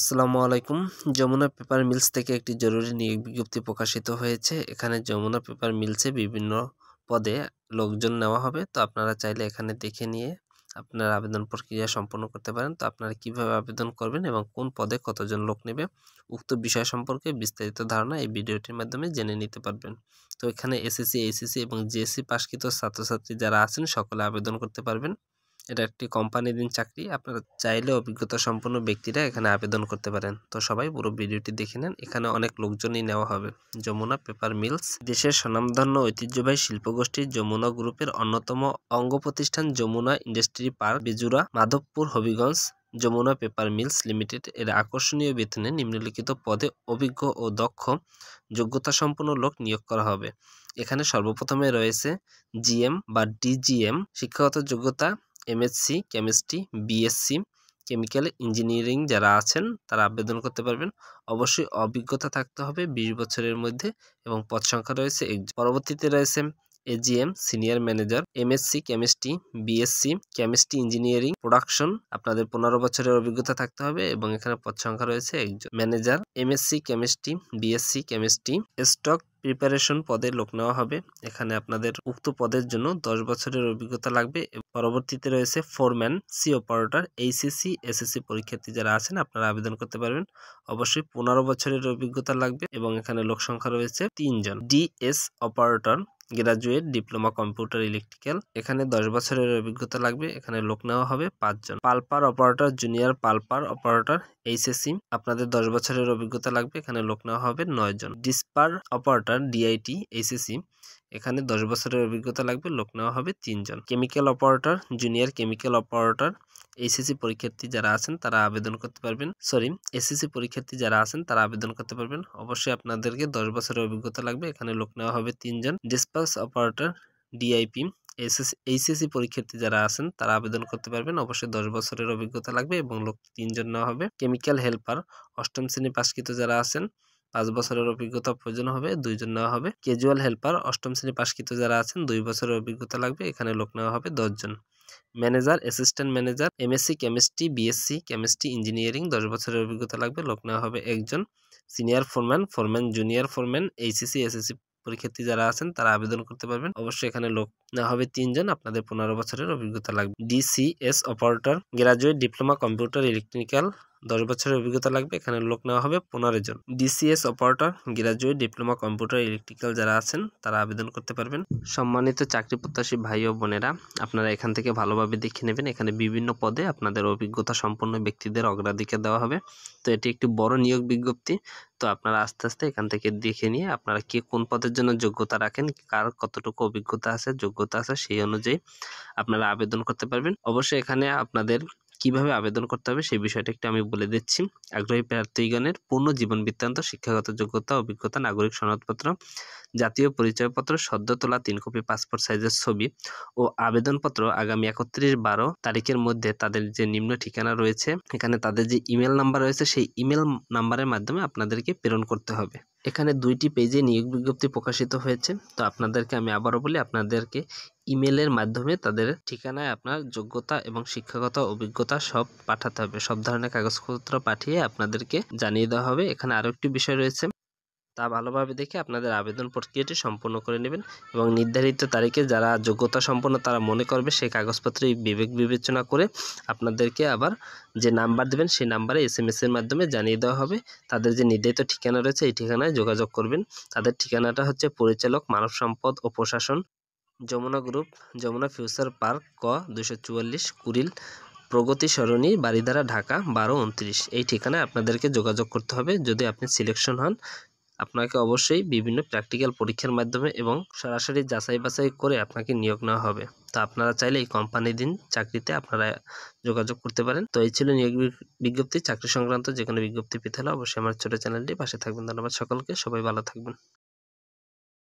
আসসালামু আলাইকুম। Jamuna paper mills থেকে একটি জরুরি নিয়োগ বিজ্ঞপ্তি প্রকাশিত হয়েছে। এখানে যমুনা পেপার মিলসে বিভিন্ন পদে লোকজন নেওয়া হবে। তো আপনারা চাইলে এখানে দেখে নিয়ে আপনার আবেদন প্রক্রিয়া সম্পন্ন করতে পারেন। তো আপনারা কিভাবে আবেদন করবেন এবং কোন পদে কতজন লোক নেবে উক্ত বিষয় সম্পর্কে বিস্তারিত ধারণা এই ভিডিওটির মাধ্যমে জেনে নিতে পারবেন। তো এখানে এসএসসি, এইচএসসি এবং জেএসসি পাশকৃত ছাত্রছাত্রী যারা আছেন সকলে আবেদন করতে পারবেন। এটা একটি কোম্পানিধীন চাকরি। আপনারা চাইলে অভিজ্ঞতা সম্পন্ন ব্যক্তিরা এখানে আবেদন করতে পারেন। তো সবাই পুরো ভিডিওটি দেখে নেন। এখানে অনেক লোকজনই নেওয়া হবে। যমুনা পেপার মিলস দেশের স্বনামধন্য ঐতিহ্যবাহী শিল্পগোষ্ঠী যমুনা গ্রুপের অন্যতম অঙ্গ প্রতিষ্ঠান Jamuna industry park, Bejura, Madhabpur, Habiganj. Jamuna paper mills limited এর আকর্ষণীয় বেতনে নিম্নলিখিত পদে অভিজ্ঞ ও দক্ষ যোগ্যতা সম্পন্ন লোক নিয়োগ করা হবে। এখানে সর্বপ্রথমে রয়েছে জিএম বা ডিজিএম শিক্ষাগত যোগ্যতা MSc chemistry, BSc chemical engineering যারা আছেন তারা আবেদন করতে পারবেন। অবশ্যই অভিজ্ঞতা থাকতে হবে 20 বছরের মধ্যে এবং পদ সংখ্যা রয়েছে একজন। পরবর্তীতে রয়েছে AGM senior manager, MSc chemistry, BSc chemistry engineering production, আপনাদের 15 বছরের অভিজ্ঞতা থাকতে হবে এবং এখানে পদ সংখ্যা রয়েছে একজন। Manager, MSc chemistry, BSc chemistry stock preparation পদে লোক নেওয়া হবে। এখানে আপনাদের উক্ত পদের জন্য 10 বছরের অভিজ্ঞতা লাগবে। পরবর্তীতে রয়েছে foreman, C operator, HSC, SSC পরীক্ষার্থী যারা আছেন আপনারা আবেদন করতে পারবেন। অবশ্যই 15 বছরের অভিজ্ঞতা লাগবে এবং এখানে লোক সংখ্যা রয়েছে 3 জন। DS operator, graduate diploma computer electrical, এখানে 10 বছরের অভিজ্ঞতা লাগবে। এখানে লোক নেওয়া হবে 5 জন। পালপার অপারেটর, জুনিয়র পালপার অপারেটর এইচএসসি, আপনাদের 10 বছরের অভিজ্ঞতা লাগবে। এখানে লোক নেওয়া হবে 9 জন। ডিসপার অপারেটর ডিআইটি এইচএসসি, এখানে 10 বছরের অভিজ্ঞতা লাগবে। লোক নেওয়া হবে 3 জন। Chemical operator, junior chemical operator HSC পরীক্ষার্থী যারা আছেন তারা আবেদন করতে পারবেন। এসএসসি পরীক্ষার্থী যারা আছেন তারা আবেদন করতে পারবেন। অবশ্যই আপনাদেরকে 10 বছরের অভিজ্ঞতা লাগবে। এখানে লোক নেওয়া হবে 3 জন। ডিসপাস অপারেটর ডিআইপি এইচএসসি পরীক্ষার্থী যারা আছেন তারা আবেদন করতে পারবেন। অবশ্যই 10 বছরের অভিজ্ঞতা লাগবে এবং লোক 3 জন নেওয়া হবে। কেমিক্যাল হেল্পার, 8ম শ্রেণী পাশকৃত যারা আছেন 5 বছরের অভিজ্ঞতা প্রয়োজন হবে, 2 জন নেওয়া হবে। ক্যাজুয়াল হেল্পার, 8ম শ্রেণী পাশকৃত যারা আছেন 2 বছরের অভিজ্ঞতা লাগবে। এখানে লোক নেওয়া হবে 10 জন। Manager, assistant manager, MSc chemistry, BSc chemistry engineering, 10 বছরের অভিজ্ঞতা লাগবে। লোক নেওয়া হবে 1 জন। Senior foreman, junior foreman HSC, SSC পরীক্ষার্থী যারা আছেন তারা আবেদন করতে পারবেন। অবশ্যই এখানে লোক নেওয়া হবে 3 জন। আপনাদের 15 বছরের অভিজ্ঞতা লাগবে। DCS operator, graduate diploma computer electrical, 10 বছরের অভিজ্ঞতা লাগবে। এখানে লোক নেওয়া হবে 15 জন। DCS operator, graduate diploma computer electrical যারা আছেন তারা আবেদন করতে পারবেন। সম্মানিত চাকরি প্রত্যাশী ভাই ও বোনেরা, আপনারা এখান থেকে ভালোভাবে দেখে নেবেন। এখানে বিভিন্ন পদে আপনাদের অভিজ্ঞতা সম্পন্ন ব্যক্তিদের অগ্রাধিকার দেওয়া হবে। তো এটি একটি বড় নিয়োগ বিজ্ঞপ্তি। তো আপনারা আস্তে আস্তে এখান থেকে দেখে নিয়ে আপনারা কে কোন পদের জন্য যোগ্যতা রাখেন, কার কতটুকু অভিজ্ঞতা আছে, যোগ্যতা আছে, সেই অনুযায়ী আপনারা আবেদন করতে পারবেন। অবশ্যই এখানে আপনাদের কিভাবে আবেদন করতে হবে সেই বিষয়টা একটু আমি বলে দিচ্ছি। আগ্রহী প্রার্থীগণের পূর্ণ জীবন বৃত্তান্ত, শিক্ষাগত যোগ্যতা, অভিজ্ঞতা, নাগরিক সনদপত্র, জাতীয় পরিচয়পত্র, সদ্য তোলা 3 কপি পাসপোর্ট সাইজের ছবি ও আবেদনপত্র আগামী 31/12 তারিখের মধ্যে তাদের যে নিম্ন ঠিকানা রয়েছে, এখানে তাদের যে ইমেল নাম্বার রয়েছে সেই ইমেল নাম্বারের মাধ্যমে আপনাদেরকে প্রেরণ করতে হবে। এখানে 2টি পেজে নিয়োগ বিজ্ঞপ্তি প্রকাশিত হয়েছে। তো আপনাদেরকে আমি আবারও বলি, আপনাদেরকে ইমেলের মাধ্যমে তাদের ঠিকানায় আপনার যোগ্যতা এবং শিক্ষাগত অভিজ্ঞতা সব পাঠাতে হবে। সব ধরনের কাগজপত্র পাঠিয়ে আপনাদেরকে জানিয়ে দেওয়া হবে। এখানে আরও একটি বিষয় রয়েছে, তা ভালোভাবে দেখে আপনাদের আবেদন প্রক্রিয়াটি সম্পন্ন করে নেবেন এবং নির্ধারিত তারিখে যারা যোগ্যতা সম্পন্ন তারা মনে করবে সেই কাগজপত্রে বিবেক বিবেচনা করে আপনাদেরকে আবার যে নাম্বার দেবেন সেই নাম্বারে SMS এর মাধ্যমে জানিয়ে দেওয়া হবে। তাদের যে নির্ধারিত ঠিকানা রয়েছে এই ঠিকানায় যোগাযোগ করবেন। তাদের ঠিকানাটা হচ্ছে পরিচালক, মানব সম্পদ ও প্রশাসন, Jamuna group, Jamuna future park, ক 244, কুড়িল, প্রগতি সরণি, বারিধারা, ঢাকা 1229। এই ঠিকানায় আপনাদেরকে যোগাযোগ করতে হবে। যদি আপনি সিলেকশন হন, আপনাকে অবশ্যই বিভিন্ন প্র্যাকটিক্যাল পরীক্ষার মাধ্যমে এবং সরাসরি যাচাই বাছাই করে আপনাকে নিয়োগ নেওয়া হবে। তো আপনারা চাইলে এই কোম্পানিধীন চাকরিতে আপনারা যোগাযোগ করতে পারেন। তো এই ছিল নিয়োগ বিজ্ঞপ্তি। চাকরি সংক্রান্ত যে কোনো বিজ্ঞপ্তি পেতে হলে অবশ্যই আমার ছোট চ্যানেলটি পাশে থাকবেন। ধন্যবাদ সকলকে, সবাই ভালো থাকবেন।